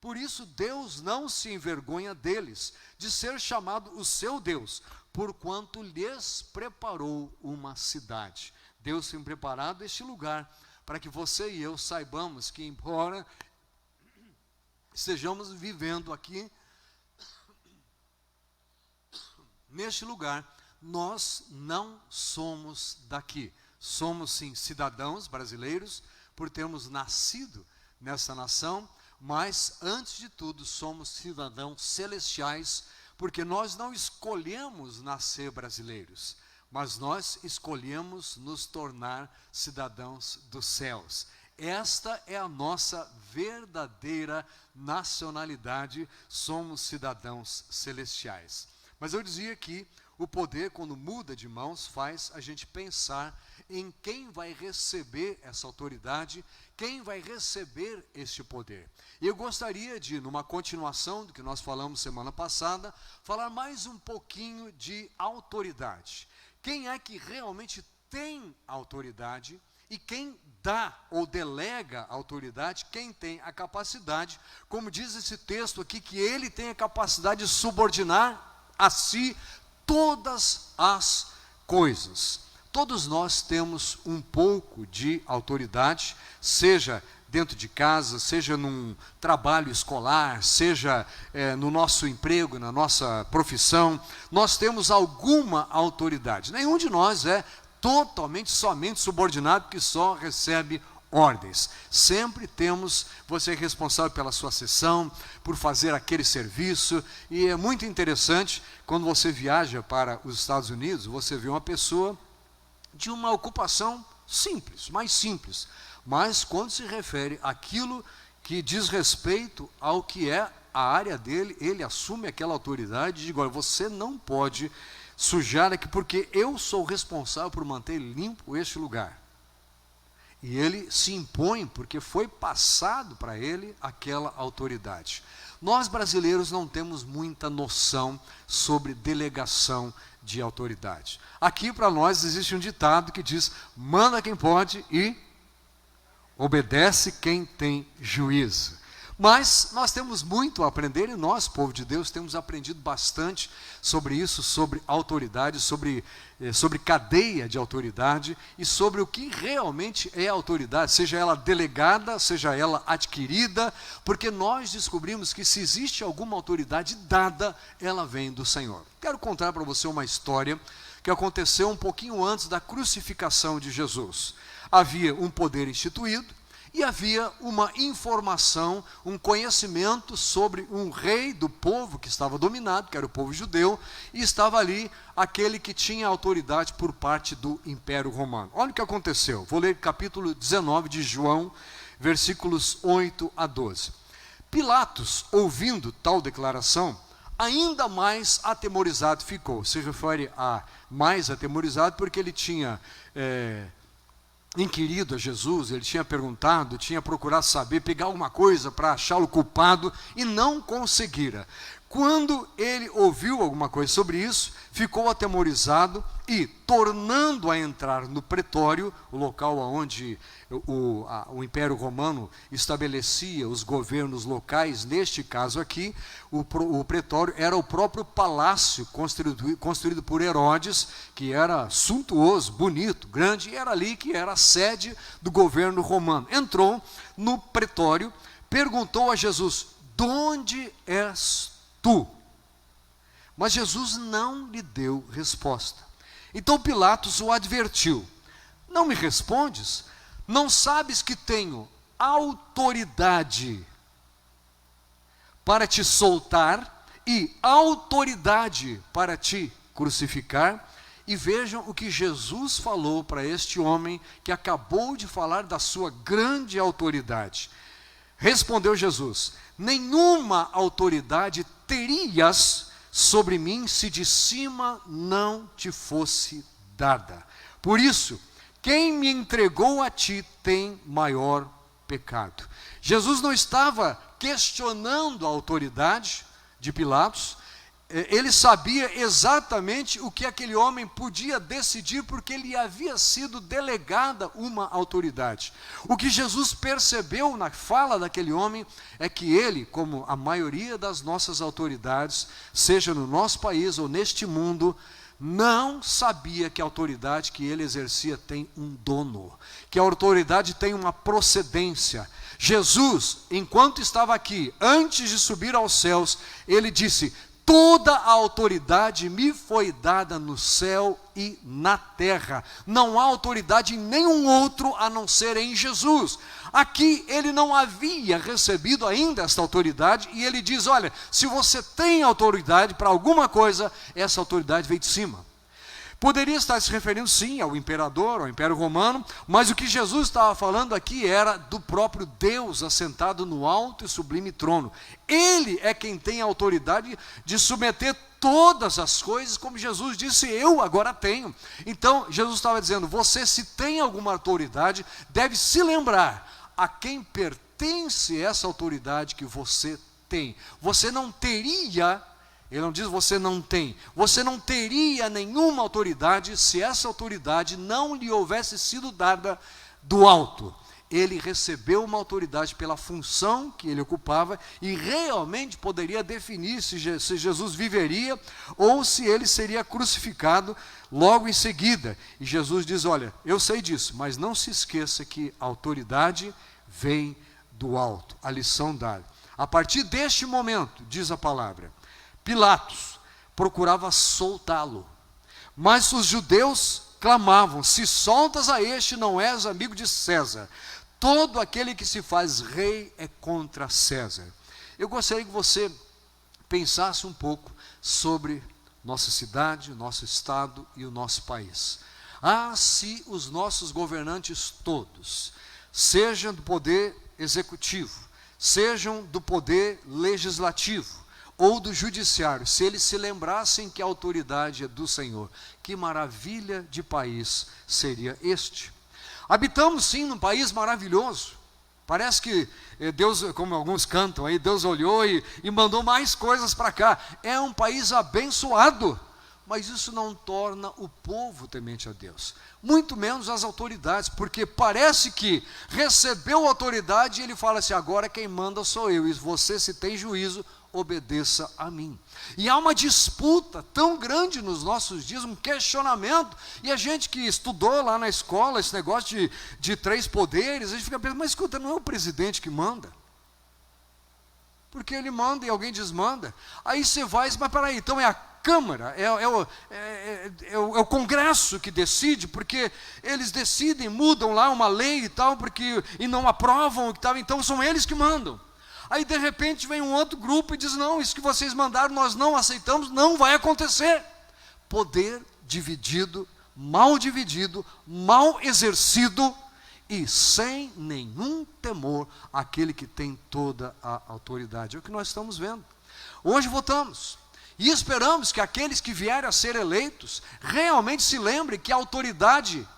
Por isso Deus não se envergonha deles, de ser chamado o seu Deus, porquanto lhes preparou uma cidade. Deus tem preparado este lugar, para que você e eu saibamos que, embora estejamos vivendo aqui, neste lugar, nós não somos daqui. Somos sim cidadãos brasileiros, por termos nascido nessa nação, mas antes de tudo somos cidadãos celestiais, porque nós não escolhemos nascer brasileiros, mas nós escolhemos nos tornar cidadãos dos céus. Esta é a nossa verdadeira nacionalidade, somos cidadãos celestiais. Mas eu dizia que o poder, quando muda de mãos, faz a gente pensar em quem vai receber essa autoridade, quem vai receber este poder. E eu gostaria de, numa continuação do que nós falamos semana passada, falar mais um pouquinho de autoridade. Quem é que realmente tem autoridade e quem dá ou delega a autoridade, quem tem a capacidade, como diz esse texto aqui, que ele tem a capacidade de subordinar a si todas as coisas. Todos nós temos um pouco de autoridade, seja dentro de casa, seja num trabalho escolar, seja no nosso emprego, na nossa profissão, nós temos alguma autoridade. Nenhum de nós é totalmente, somente subordinado, que só recebe ordens. Sempre temos, você é responsável pela sua sessão, por fazer aquele serviço, e é muito interessante, quando você viaja para os Estados Unidos, você vê uma pessoa de uma ocupação simples, mais simples, mas quando se refere àquilo que diz respeito ao que é a área dele, ele assume aquela autoridade e diz: olha, você não pode sujar aqui, porque eu sou responsável por manter limpo este lugar. E ele se impõe, porque foi passado para ele aquela autoridade. Nós brasileiros não temos muita noção sobre delegação de autoridade. Aqui para nós existe um ditado que diz: manda quem pode e obedece quem tem juízo. Mas nós temos muito a aprender, e nós, povo de Deus, temos aprendido bastante sobre isso, sobre autoridade, sobre cadeia de autoridade, e sobre o que realmente é autoridade, seja ela delegada, seja ela adquirida, porque nós descobrimos que se existe alguma autoridade dada, ela vem do Senhor. Quero contar para você uma história que aconteceu um pouquinho antes da crucificação de Jesus. Havia um poder instituído, e havia uma informação, um conhecimento sobre um rei do povo que estava dominado, que era o povo judeu, e estava ali aquele que tinha autoridade por parte do Império Romano. Olha o que aconteceu. Vou ler capítulo 19 de João, versículos 8 a 12. Pilatos, ouvindo tal declaração, ainda mais atemorizado ficou. Se refere a mais atemorizado porque ele tinha inquirido a Jesus, ele tinha perguntado, tinha procurado saber, pegar alguma coisa para achá-lo culpado, e não conseguira. Quando ele ouviu alguma coisa sobre isso, ficou atemorizado e, tornando a entrar no pretório, o local onde o Império Romano estabelecia os governos locais, neste caso aqui, o pretório era o próprio palácio construído por Herodes, que era suntuoso, bonito, grande, e era ali que era a sede do governo romano. Entrou no pretório, perguntou a Jesus: de onde és tu? Mas Jesus não lhe deu resposta. Então Pilatos o advertiu: não me respondes? Não sabes que tenho autoridade para te soltar e autoridade para te crucificar? E vejam o que Jesus falou para este homem que acabou de falar da sua grande autoridade. Respondeu Jesus: nenhuma autoridade terias sobre mim se de cima não te fosse dada. Por isso, quem me entregou a ti tem maior pecado. Jesus não estava questionando a autoridade de Pilatos, ele sabia exatamente o que aquele homem podia decidir, porque lhe havia sido delegada uma autoridade. O que Jesus percebeu na fala daquele homem é que ele, como a maioria das nossas autoridades, seja no nosso país ou neste mundo, não sabia que a autoridade que ele exercia tem um dono, que a autoridade tem uma procedência. Jesus, enquanto estava aqui, antes de subir aos céus, ele disse: toda a autoridade me foi dada no céu e na terra. Não há autoridade em nenhum outro a não ser em Jesus. Aqui ele não havia recebido ainda esta autoridade, e ele diz: olha, se você tem autoridade para alguma coisa, essa autoridade veio de cima. Poderia estar se referindo sim ao imperador, ao Império Romano, mas o que Jesus estava falando aqui era do próprio Deus assentado no alto e sublime trono. Ele é quem tem a autoridade de submeter todas as coisas, como Jesus disse: eu agora tenho. Então Jesus estava dizendo: você, se tem alguma autoridade, deve se lembrar a quem pertence essa autoridade que você tem. Você não teria... Ele não diz você não tem. Você não teria nenhuma autoridade se essa autoridade não lhe houvesse sido dada do alto. Ele recebeu uma autoridade pela função que ele ocupava e realmente poderia definir se Jesus viveria ou se ele seria crucificado logo em seguida. E Jesus diz: olha, eu sei disso, mas não se esqueça que a autoridade vem do alto. A lição dada. A partir deste momento, diz a palavra, Pilatos procurava soltá-lo, mas os judeus clamavam: se soltas a este, não és amigo de César. Todo aquele que se faz rei é contra César. Eu gostaria que você pensasse um pouco sobre nossa cidade, nosso estado e o nosso país. Se os nossos governantes todos, sejam do poder executivo, sejam do poder legislativo, ou do judiciário, se eles se lembrassem que a autoridade é do Senhor, que maravilha de país seria este. Habitamos sim num país maravilhoso. Parece que Deus, como alguns cantam aí, Deus olhou e mandou mais coisas para cá. É um país abençoado, mas isso não torna o povo temente a Deus, muito menos as autoridades, porque parece que recebeu autoridade e ele fala assim: agora quem manda sou eu, e você, se tem juízo, obedeça a mim. E há uma disputa tão grande nos nossos dias, um questionamento, e a gente que estudou lá na escola esse negócio de três poderes, a gente fica pensando: mas escuta, não é o presidente que manda? Porque ele manda e alguém desmanda. Aí você vai, mas peraí, então é a Câmara, é o Congresso que decide, porque eles decidem, mudam lá uma lei e tal, e não aprovam o que estava, então são eles que mandam. Aí de repente vem um outro grupo e diz: não, isso que vocês mandaram nós não aceitamos, não vai acontecer. Poder dividido, mal exercido e sem nenhum temor àquele que tem toda a autoridade. É o que nós estamos vendo. Hoje votamos e esperamos que aqueles que vierem a ser eleitos realmente se lembrem que a autoridade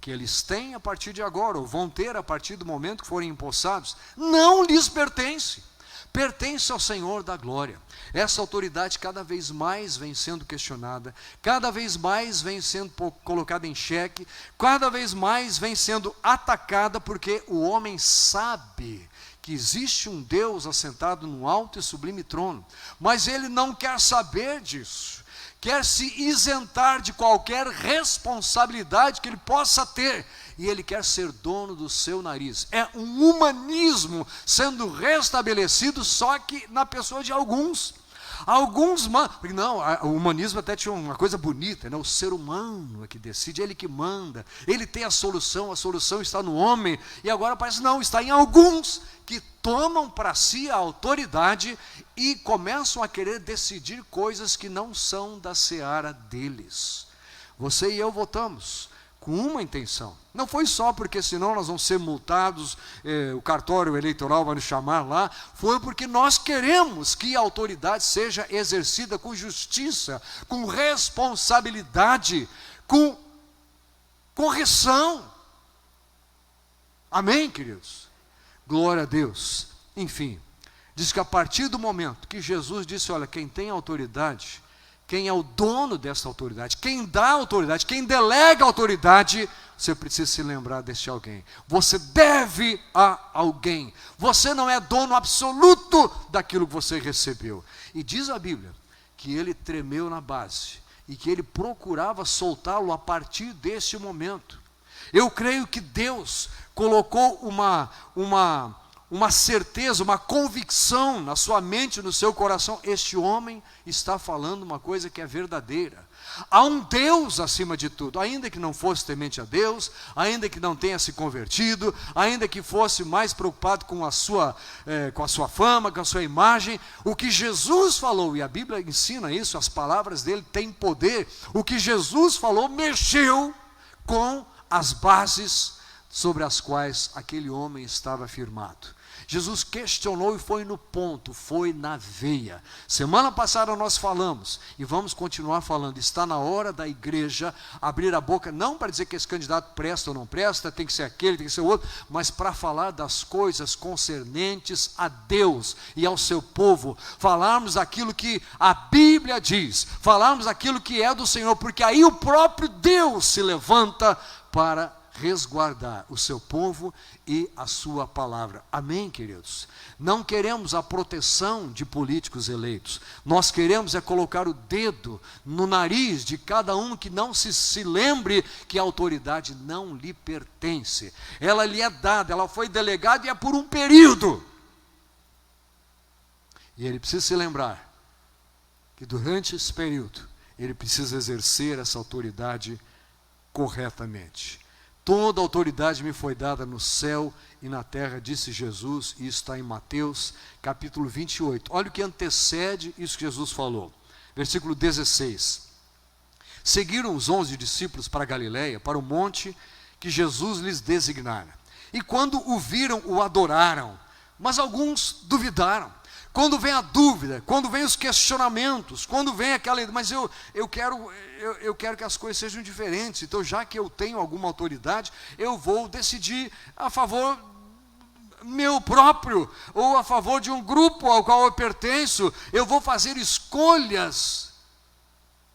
que eles têm a partir de agora, ou vão ter a partir do momento que forem empossados, não lhes pertence, pertence ao Senhor da glória. Essa autoridade cada vez mais vem sendo questionada, cada vez mais vem sendo colocada em xeque, cada vez mais vem sendo atacada, porque o homem sabe que existe um Deus assentado no alto e sublime trono, mas ele não quer saber disso. Quer se isentar de qualquer responsabilidade que ele possa ter, e ele quer ser dono do seu nariz. É um humanismo sendo restabelecido, só que na pessoa de alguns. Alguns, não, o humanismo até tinha uma coisa bonita, né? O ser humano é que decide, ele que manda, ele tem a solução está no homem, e agora parece não, está em alguns que tomam para si a autoridade e começam a querer decidir coisas que não são da seara deles. Você e eu votamos com uma intenção, não foi só porque senão nós vamos ser multados, o cartório eleitoral vai nos chamar lá, foi porque nós queremos que a autoridade seja exercida com justiça, com responsabilidade, com correção. Amém, queridos? Glória a Deus. Enfim, Diz que a partir do momento que Jesus disse, olha, quem tem autoridade, quem é o dono dessa autoridade, quem dá autoridade, quem delega autoridade, você precisa se lembrar deste alguém. Você deve a alguém. Você não é dono absoluto daquilo que você recebeu. E diz a Bíblia que ele tremeu na base e que ele procurava soltá-lo a partir desse momento. Eu creio que Deus colocou uma certeza, uma convicção na sua mente, no seu coração. Este homem está falando uma coisa que é verdadeira. Há um Deus acima de tudo, ainda que não fosse temente a Deus, ainda que não tenha se convertido, ainda que fosse mais preocupado com a sua fama, com a sua imagem. O que Jesus falou, e a Bíblia ensina isso, as palavras dele têm poder. O que Jesus falou mexeu com as bases sobre as quais aquele homem estava firmado. Jesus questionou e foi no ponto, foi na veia. Semana passada nós falamos, e vamos continuar falando, está na hora da igreja abrir a boca, não para dizer que esse candidato presta ou não presta, tem que ser aquele, tem que ser o outro, mas para falar das coisas concernentes a Deus e ao seu povo, falarmos aquilo que a Bíblia diz, falarmos aquilo que é do Senhor, porque aí o próprio Deus se levanta para resguardar o seu povo e a sua palavra. Amém, queridos? Não queremos a proteção de políticos eleitos. Nós queremos é colocar o dedo no nariz de cada um que não se lembre que a autoridade não lhe pertence. Ela lhe é dada, ela foi delegada e é por um período. E ele precisa se lembrar que durante esse período ele precisa exercer essa autoridade corretamente. Toda autoridade me foi dada no céu e na terra, disse Jesus, e está em Mateus, capítulo 28. Olha o que antecede isso que Jesus falou. Versículo 16. Seguiram os 11 discípulos para Galiléia, para o monte que Jesus lhes designara. E quando o viram, o adoraram, mas alguns duvidaram. Quando vem a dúvida, quando vem os questionamentos, quando vem aquela, mas eu quero que as coisas sejam diferentes, então já que eu tenho alguma autoridade, eu vou decidir a favor meu próprio, ou a favor de um grupo ao qual eu pertenço, eu vou fazer escolhas,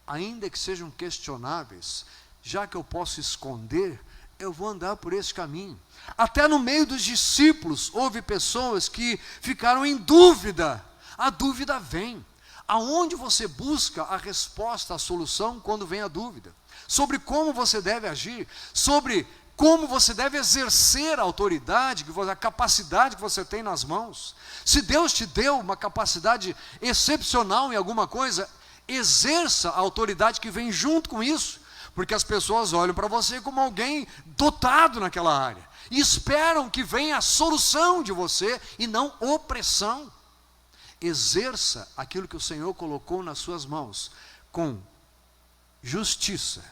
ainda que sejam questionáveis, já que eu posso esconder, eu vou andar por esse caminho. Até no meio dos discípulos, houve pessoas que ficaram em dúvida. A dúvida vem. Aonde você busca a resposta, a solução, quando vem a dúvida? Sobre como você deve agir, sobre como você deve exercer a autoridade, a capacidade que você tem nas mãos. Se Deus te deu uma capacidade excepcional em alguma coisa, exerça a autoridade que vem junto com isso. Porque as pessoas olham para você como alguém dotado naquela área. E esperam que venha a solução de você e não opressão. Exerça aquilo que o Senhor colocou nas suas mãos, com justiça,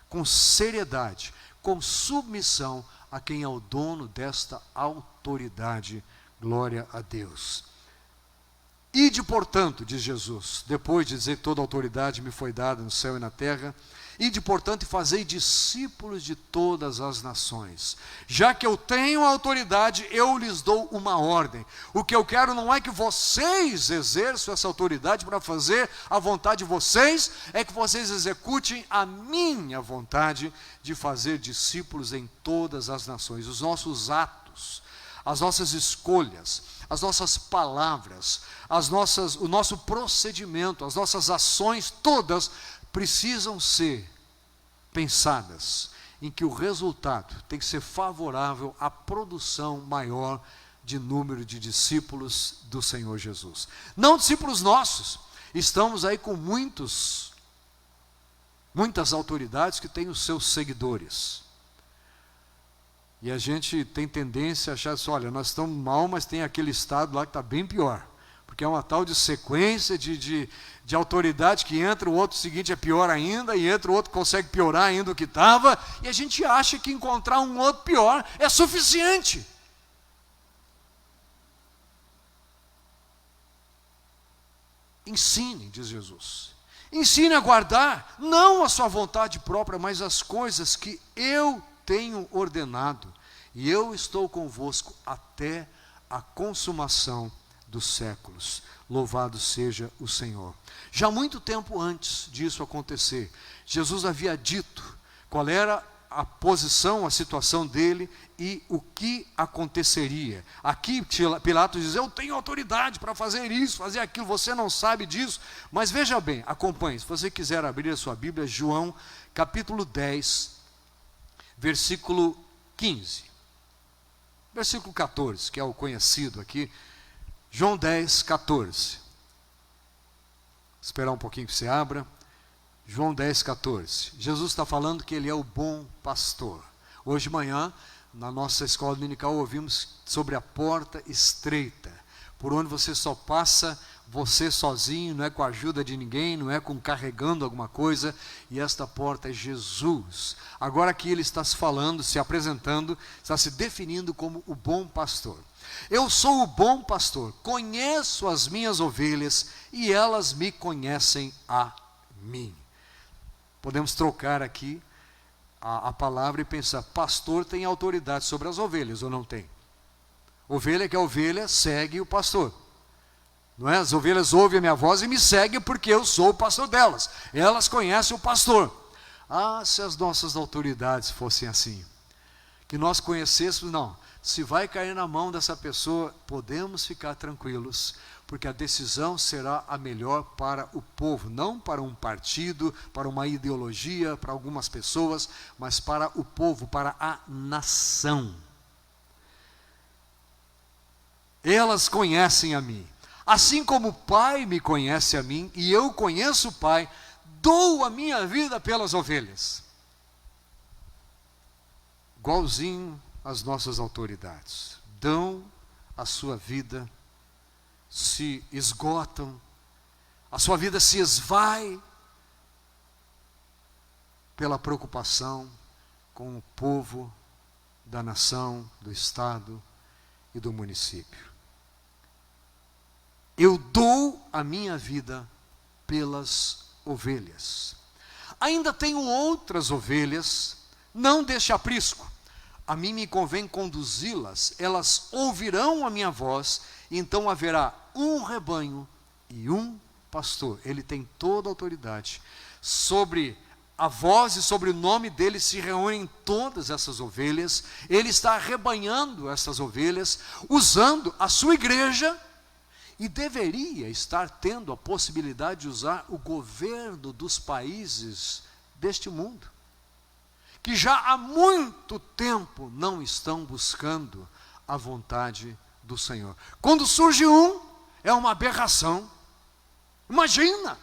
com seriedade, com submissão a quem é o dono desta autoridade. Glória a Deus. Ide, portanto, diz Jesus, depois de dizer toda a autoridade me foi dada no céu e na terra, ide, portanto, e fazei discípulos de todas as nações. Já que eu tenho autoridade, eu lhes dou uma ordem. O que eu quero não é que vocês exerçam essa autoridade para fazer a vontade de vocês, é que vocês executem a minha vontade de fazer discípulos em todas as nações. Os nossos atos, as nossas escolhas, as nossas palavras, o nosso procedimento, as nossas ações, todas precisam ser pensadas em que o resultado tem que ser favorável à produção maior de número de discípulos do Senhor Jesus. Não discípulos nossos, estamos aí com muitas autoridades que têm os seus seguidores. E a gente tem tendência a achar assim, olha, nós estamos mal, mas tem aquele estado lá que está bem pior. Porque é uma tal de sequência de autoridade que entra, o outro seguinte é pior ainda, e entra o outro consegue piorar ainda o que estava, e a gente acha que encontrar um outro pior é suficiente. Ensine, diz Jesus. Ensine a guardar, não a sua vontade própria, mas as coisas que eu tenho ordenado, e eu estou convosco até a consumação dos séculos. Louvado seja o Senhor. Já muito tempo antes disso acontecer, Jesus havia dito qual era a posição, a situação dele e o que aconteceria. Aqui Pilatos diz: eu tenho autoridade para fazer isso, fazer aquilo, você não sabe disso. Mas veja bem, acompanhe, se você quiser abrir a sua Bíblia, João capítulo 10, versículo 15. Versículo 14, que é o conhecido aqui. João 10, 14. Esperar um pouquinho que você abra. João 10, 14. Jesus está falando que ele é o bom pastor. Hoje de manhã, na nossa escola dominical, ouvimos sobre a porta estreita, por onde você só passa você sozinho, não é com a ajuda de ninguém, não é com carregando alguma coisa, e esta porta é Jesus. Agora aqui ele está se falando, se apresentando, está se definindo como o bom pastor. Eu sou o bom pastor, conheço as minhas ovelhas e elas me conhecem a mim. Podemos trocar aqui a palavra e pensar: pastor tem autoridade sobre as ovelhas ou não tem? Ovelha que é ovelha, segue o pastor. Não é? As ovelhas ouvem a minha voz e me seguem porque eu sou o pastor delas. Elas conhecem o pastor. Ah, se as nossas autoridades fossem assim, que nós conhecêssemos, não. Se vai cair na mão dessa pessoa, podemos ficar tranquilos, porque a decisão será a melhor para o povo, não para um partido, para uma ideologia, para algumas pessoas, mas para o povo, para a nação. Elas conhecem a mim, assim como o Pai me conhece a mim, e eu conheço o Pai, dou a minha vida pelas ovelhas. Igualzinho as nossas autoridades, dão a sua vida, se esgotam, a sua vida se esvai pela preocupação com o povo da nação, do estado e do município. Eu dou a minha vida pelas ovelhas. Ainda tenho outras ovelhas, não deste aprisco. A mim me convém conduzi-las, elas ouvirão a minha voz, e então haverá um rebanho e um pastor. Ele tem toda a autoridade. Sobre a voz e sobre o nome dele se reúnem todas essas ovelhas. Ele está arrebanhando essas ovelhas, usando a sua igreja, e deveria estar tendo a possibilidade de usar o governo dos países deste mundo, que já há muito tempo não estão buscando a vontade do Senhor. Quando surge um, é uma aberração. Imagina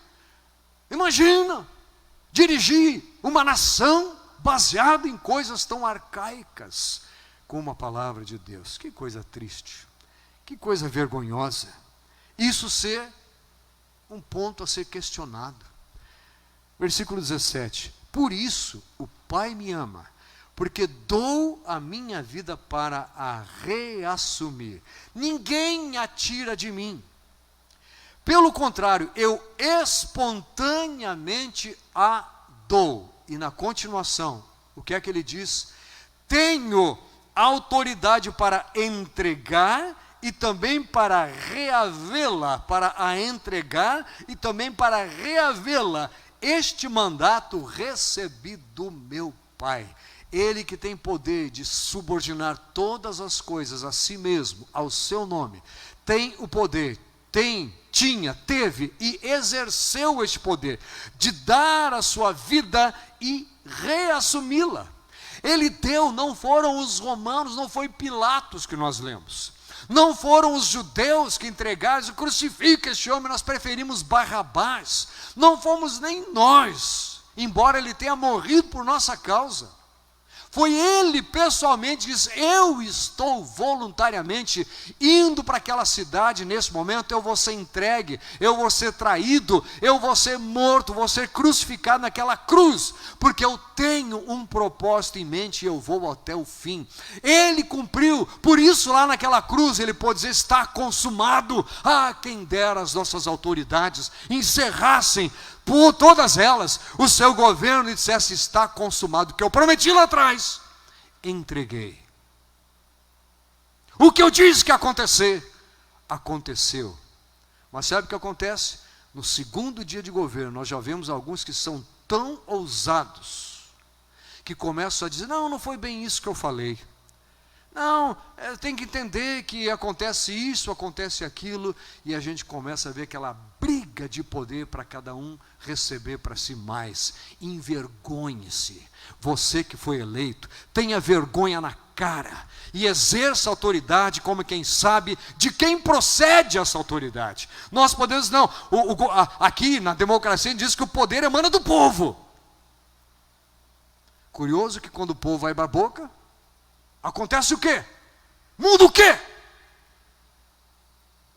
dirigir uma nação baseada em coisas tão arcaicas como a palavra de Deus. Que coisa triste, que coisa vergonhosa. Isso ser um ponto a ser questionado. Versículo 17. Por isso o Pai me ama, porque dou a minha vida para a reassumir. Ninguém a tira de mim. Pelo contrário, eu espontaneamente a dou. E na continuação, o que é que ele diz? Tenho autoridade para entregar e também para reavê-la, para a entregar e também para reavê-la. Este mandato recebi do meu Pai. Ele que tem poder de subordinar todas as coisas a si mesmo, ao seu nome, tem o poder, teve e exerceu este poder de dar a sua vida e reassumi-la. Ele deu, não foram os romanos, não foi Pilatos que nós lemos. Não foram os judeus que entregaram, crucifica este homem, nós preferimos Barrabás. Não fomos nem nós, embora ele tenha morrido por nossa causa. Foi ele pessoalmente que disse: eu estou voluntariamente indo para aquela cidade nesse momento, eu vou ser entregue, eu vou ser traído, eu vou ser morto, vou ser crucificado naquela cruz, porque eu tenho um propósito em mente e eu vou até o fim. Ele cumpriu, por isso lá naquela cruz ele pôde dizer: está consumado. Ah, quem dera as nossas autoridades encerrassem por todas elas o seu governo e dissesse: está consumado, o que eu prometi lá atrás, entreguei. O que eu disse que ia acontecer, aconteceu. Mas sabe o que acontece? No segundo dia de governo, nós já vemos alguns que são tão ousados, que começam a dizer, não foi bem isso que eu falei. Não, tem que entender que acontece isso, acontece aquilo, e a gente começa a ver aquela briga de poder para cada um receber para si mais. Envergonhe-se, você que foi eleito, tenha vergonha na cara, e exerça autoridade como quem sabe de quem procede essa autoridade. Nós podemos, não, aqui na democracia diz que o poder emana do povo. Curioso que quando o povo vai para a boca, acontece o quê? Muda o quê?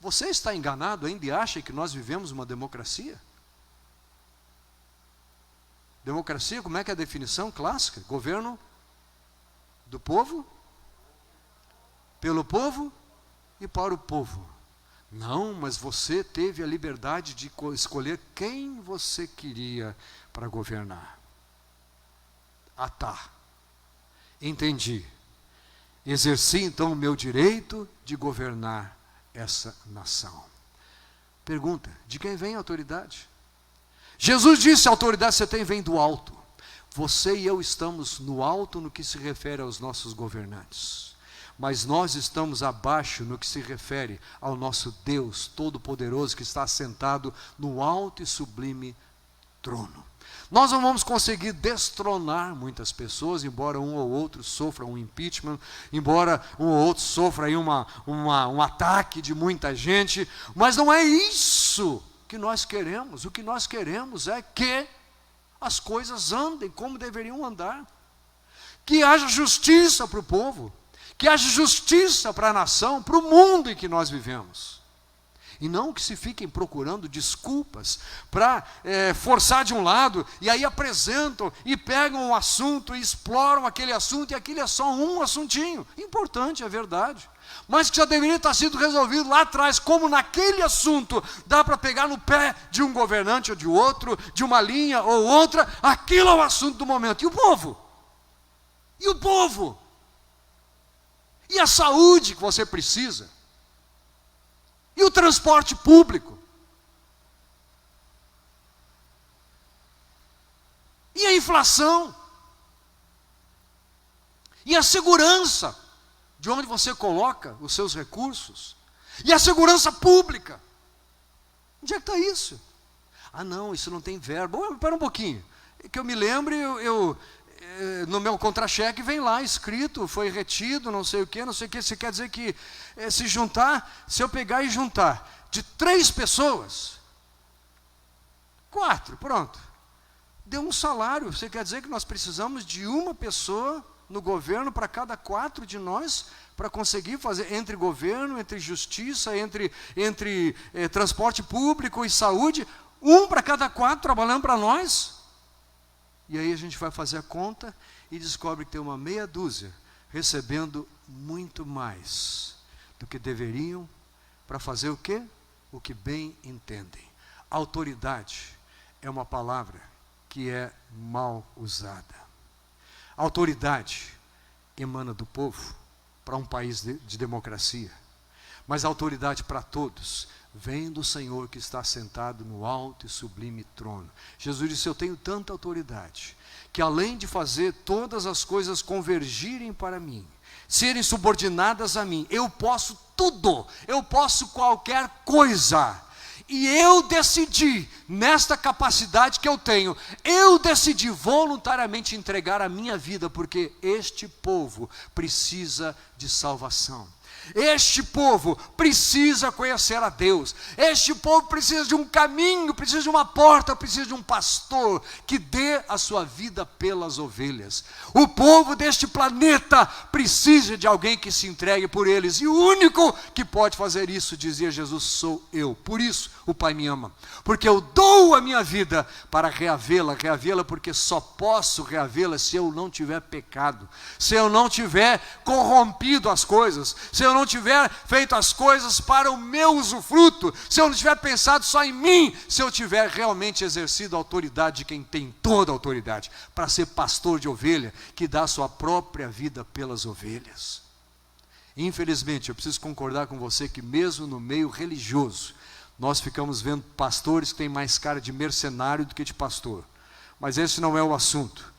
Você está enganado ainda e acha que nós vivemos uma democracia? Democracia, como é que é a definição clássica? Governo do povo, pelo povo e para o povo. Não, mas você teve a liberdade de escolher quem você queria para governar. Ah, tá. Entendi. Exerci então o meu direito de governar essa nação. Pergunta, de quem vem a autoridade? Jesus disse, a autoridade que você tem vem do alto. Você e eu estamos no alto no que se refere aos nossos governantes. Mas nós estamos abaixo no que se refere ao nosso Deus Todo-Poderoso que está assentado no alto e sublime trono. Nós não vamos conseguir destronar muitas pessoas, embora um ou outro sofra um impeachment, embora um ou outro sofra aí um ataque de muita gente, mas não é isso que nós queremos. O que nós queremos é que as coisas andem como deveriam andar, que haja justiça para o povo, que haja justiça para a nação, para o mundo em que nós vivemos. E não que se fiquem procurando desculpas para forçar de um lado, e aí apresentam e pegam um assunto e exploram aquele assunto, e aquele é só um assuntinho. Importante, é verdade. Mas que já deveria estar sido resolvido lá atrás, como naquele assunto dá para pegar no pé de um governante ou de outro, de uma linha ou outra, aquilo é o assunto do momento. E o povo? E o povo? E a saúde que você precisa? E o transporte público? E a inflação? E a segurança, de onde você coloca os seus recursos? E a segurança pública? Onde é que está isso? Ah não, isso não tem verbo. Espera um pouquinho, que eu me lembre, no meu contra-cheque vem lá escrito, foi retido, não sei o que, você quer dizer que se eu pegar e juntar de 3 pessoas, 4, pronto, deu um salário. Você quer dizer que nós precisamos de uma pessoa no governo para cada 4 de nós, para conseguir fazer entre governo, entre justiça, entre transporte público e saúde, um para cada 4 trabalhando para nós? E aí a gente vai fazer a conta e descobre que tem uma meia dúzia recebendo muito mais do que deveriam para fazer o quê? O que bem entendem. Autoridade é uma palavra que é mal usada. Autoridade emana do povo para um país de democracia. Mas a autoridade para todos vem do Senhor que está sentado no alto e sublime trono. Jesus disse, eu tenho tanta autoridade, que além de fazer todas as coisas convergirem para mim, serem subordinadas a mim, eu posso tudo, eu posso qualquer coisa. E eu decidi, nesta capacidade que eu tenho, eu decidi voluntariamente entregar a minha vida, porque este povo precisa de salvação. Este povo precisa conhecer a Deus. Este povo precisa de um caminho, precisa de uma porta, precisa de um pastor que dê a sua vida pelas ovelhas. O povo deste planeta precisa de alguém que se entregue por eles. E o único que pode fazer isso, dizia Jesus, sou eu. Por isso o Pai me ama, porque eu dou a minha vida para reavê-la porque só posso reavê-la se eu não tiver pecado, se eu não tiver corrompido as coisas, se eu não tiver feito as coisas para o meu usufruto, se eu não tiver pensado só em mim, se eu tiver realmente exercido a autoridade de quem tem toda a autoridade, para ser pastor de ovelha, que dá a sua própria vida pelas ovelhas. Infelizmente, eu preciso concordar com você que mesmo no meio religioso, nós ficamos vendo pastores que têm mais cara de mercenário do que de pastor. Mas esse não é o assunto.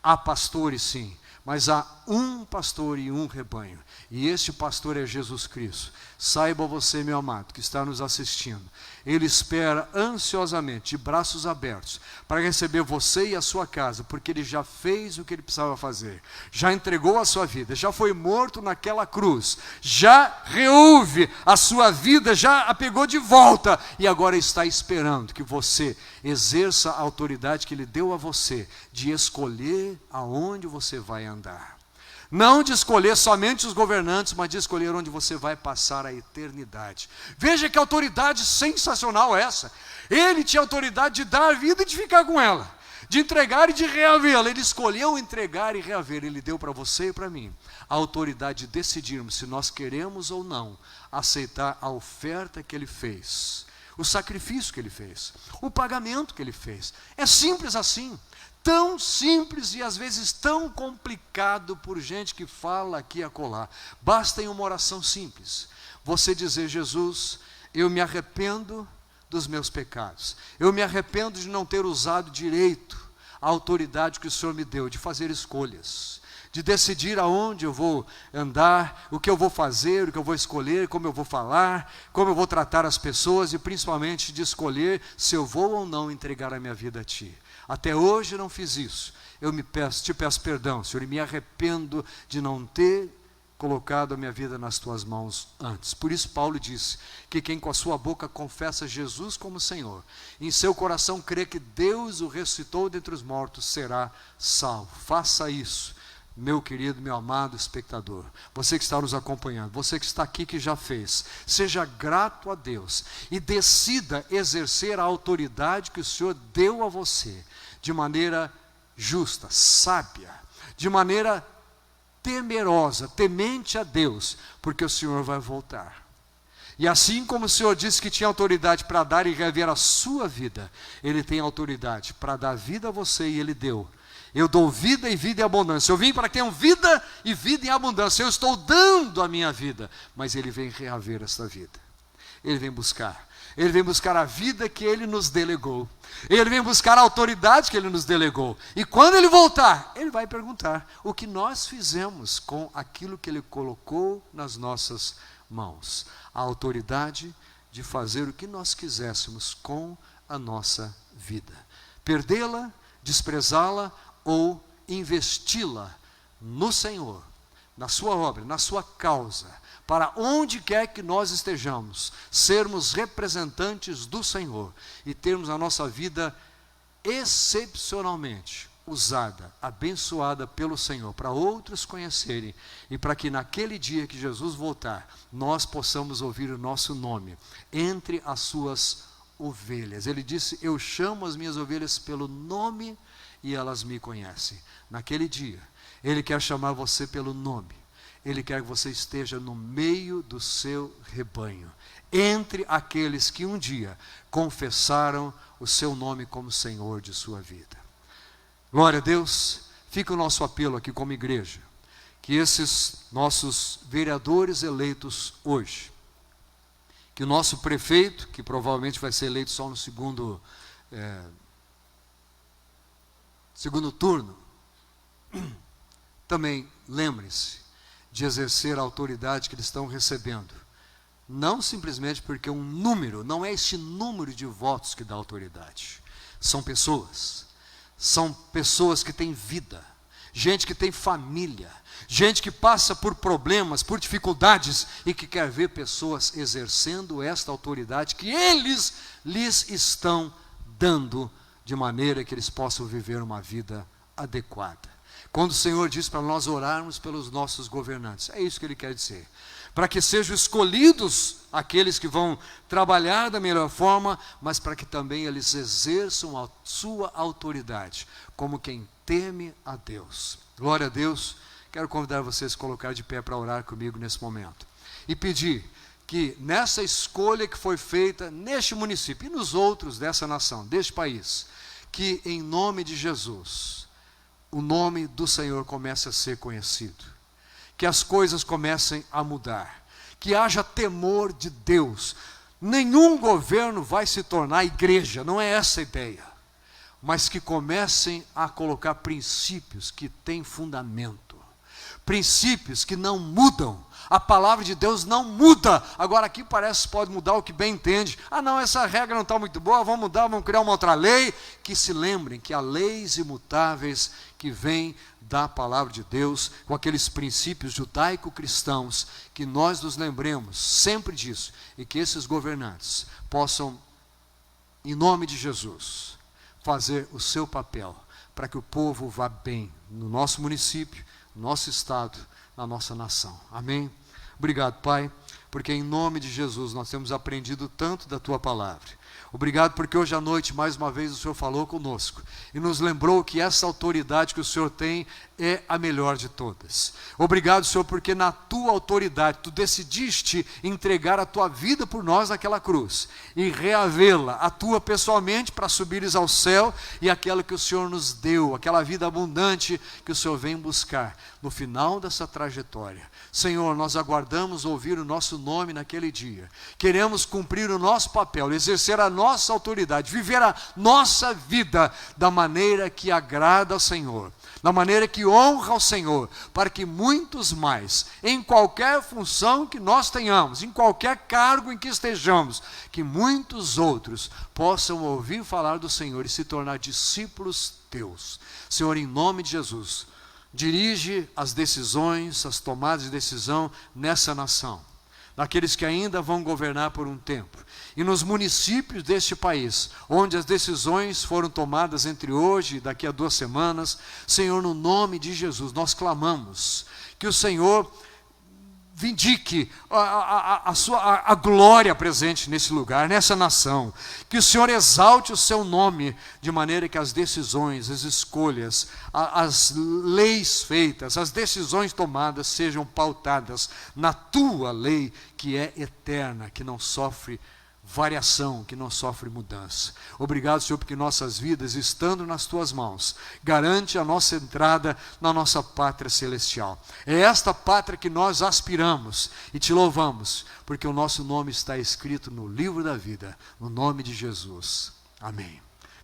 Há pastores sim, mas há um pastor e um rebanho. E este pastor é Jesus Cristo. Saiba você, meu amado, que está nos assistindo. Ele espera ansiosamente, de braços abertos, para receber você e a sua casa, porque ele já fez o que ele precisava fazer. Já entregou a sua vida, já foi morto naquela cruz, já reouve a sua vida, já a pegou de volta, e agora está esperando que você exerça a autoridade que ele deu a você, de escolher aonde você vai andar. Não de escolher somente os governantes, mas de escolher onde você vai passar a eternidade. Veja que autoridade sensacional é essa. Ele tinha autoridade de dar a vida e de ficar com ela, de entregar e de reavê-la. Ele escolheu entregar e reaver. Ele deu para você e para mim a autoridade de decidirmos se nós queremos ou não aceitar a oferta que ele fez, o sacrifício que ele fez, o pagamento que ele fez. É simples assim. Tão simples e às vezes tão complicado por gente que fala aqui e acolá. Basta em uma oração simples você dizer: Jesus, eu me arrependo dos meus pecados, eu me arrependo de não ter usado direito a autoridade que o Senhor me deu, de fazer escolhas, de decidir aonde eu vou andar, o que eu vou fazer, o que eu vou escolher, como eu vou falar, como eu vou tratar as pessoas, e principalmente de escolher se eu vou ou não entregar a minha vida a Ti. Até hoje eu não fiz isso. Eu te peço perdão, Senhor, e me arrependo de não ter colocado a minha vida nas Tuas mãos antes. Por isso Paulo disse que quem com a sua boca confessa Jesus como Senhor, e em seu coração crê que Deus o ressuscitou dentre os mortos, será salvo. Faça isso, meu querido, meu amado espectador, você que está nos acompanhando, você que está aqui que já fez, seja grato a Deus e decida exercer a autoridade que o Senhor deu a você, de maneira justa, sábia, de maneira temerosa, temente a Deus, porque o Senhor vai voltar. E assim como o Senhor disse que tinha autoridade para dar e reaver a sua vida, Ele tem autoridade para dar vida a você, e Ele deu. Eu dou vida e vida em abundância. Eu vim para que tenham vida e vida em abundância. Eu estou dando a minha vida, mas Ele vem reaver esta vida. Ele vem buscar. Ele vem buscar a vida que Ele nos delegou. Ele vem buscar a autoridade que Ele nos delegou. E quando Ele voltar, Ele vai perguntar o que nós fizemos com aquilo que Ele colocou nas nossas mãos. A autoridade de fazer o que nós quiséssemos com a nossa vida. Perdê-la, desprezá-la ou investi-la no Senhor, na sua obra, na sua causa, para onde quer que nós estejamos, sermos representantes do Senhor e termos a nossa vida excepcionalmente usada, abençoada pelo Senhor, para outros conhecerem, e para que naquele dia que Jesus voltar, nós possamos ouvir o nosso nome entre as suas ovelhas. Ele disse: eu chamo as minhas ovelhas pelo nome e elas me conhecem. Naquele dia, Ele quer chamar você pelo nome. Ele quer que você esteja no meio do seu rebanho, entre aqueles que um dia confessaram o seu nome como Senhor de sua vida. Glória a Deus. Fica o nosso apelo aqui como igreja, que esses nossos vereadores eleitos hoje, que o nosso prefeito, que provavelmente vai ser eleito só no segundo turno, também lembre-se de exercer a autoridade que eles estão recebendo. Não simplesmente porque um número, não é este número de votos que dá autoridade. São pessoas que têm vida, gente que tem família, gente que passa por problemas, por dificuldades, e que quer ver pessoas exercendo esta autoridade que eles lhes estão dando, de maneira que eles possam viver uma vida adequada. Quando o Senhor diz para nós orarmos pelos nossos governantes, é isso que Ele quer dizer. Para que sejam escolhidos aqueles que vão trabalhar da melhor forma, mas para que também eles exerçam a sua autoridade, como quem teme a Deus. Glória a Deus. Quero convidar vocês a colocar de pé para orar comigo nesse momento. E pedir que nessa escolha que foi feita neste município e nos outros dessa nação, deste país, que em nome de Jesus, o nome do Senhor comece a ser conhecido. que as coisas comecem a mudar, que haja temor de Deus. Nenhum governo vai se tornar igreja, não é essa a ideia, mas que comecem a colocar princípios que têm fundamento, princípios que não mudam. A palavra de Deus não muda. Agora aqui parece que pode mudar o que bem entende. Ah não, essa regra não está muito boa, vamos mudar, vamos criar uma outra lei. Que se lembrem que há leis imutáveis que vêm da palavra de Deus, com aqueles princípios judaico-cristãos, que nós nos lembremos sempre disso, e que esses governantes possam, em nome de Jesus, fazer o seu papel, para que o povo vá bem no nosso município, no nosso estado, na nossa nação. Amém? Obrigado, Pai, porque em nome de Jesus nós temos aprendido tanto da Tua palavra. Obrigado porque hoje à noite, mais uma vez, o Senhor falou conosco e nos lembrou que essa autoridade que o Senhor tem é a melhor de todas. Obrigado, Senhor, porque na Tua autoridade, Tu decidiste entregar a Tua vida por nós naquela cruz e reavê-la a Tua pessoalmente para subires ao céu, e aquela que o Senhor nos deu, aquela vida abundante que o Senhor vem buscar no final dessa trajetória. Senhor, nós aguardamos ouvir o nosso nome naquele dia. Queremos cumprir o nosso papel, exercer a nossa autoridade, viver a nossa vida da maneira que agrada ao Senhor, da maneira que honra ao Senhor, para que muitos mais, em qualquer função que nós tenhamos, em qualquer cargo em que estejamos, que muitos outros possam ouvir falar do Senhor e se tornar discípulos teus. Senhor, em nome de Jesus, dirige as decisões, as tomadas de decisão nessa nação, daqueles que ainda vão governar por um tempo, e nos municípios deste país, onde as decisões foram tomadas entre hoje e daqui a 2 semanas. Senhor, no nome de Jesus, nós clamamos que o Senhor vindique a glória presente nesse lugar, nessa nação, que o Senhor exalte o seu nome, de maneira que as decisões, as escolhas, as leis feitas, as decisões tomadas sejam pautadas na Tua lei, que é eterna, que não sofre variação, que não sofre mudança. Obrigado, Senhor, porque nossas vidas, estando nas Tuas mãos, garante a nossa entrada na nossa pátria celestial. É esta pátria que nós aspiramos e Te louvamos, porque o nosso nome está escrito no livro da vida, no nome de Jesus. Amém.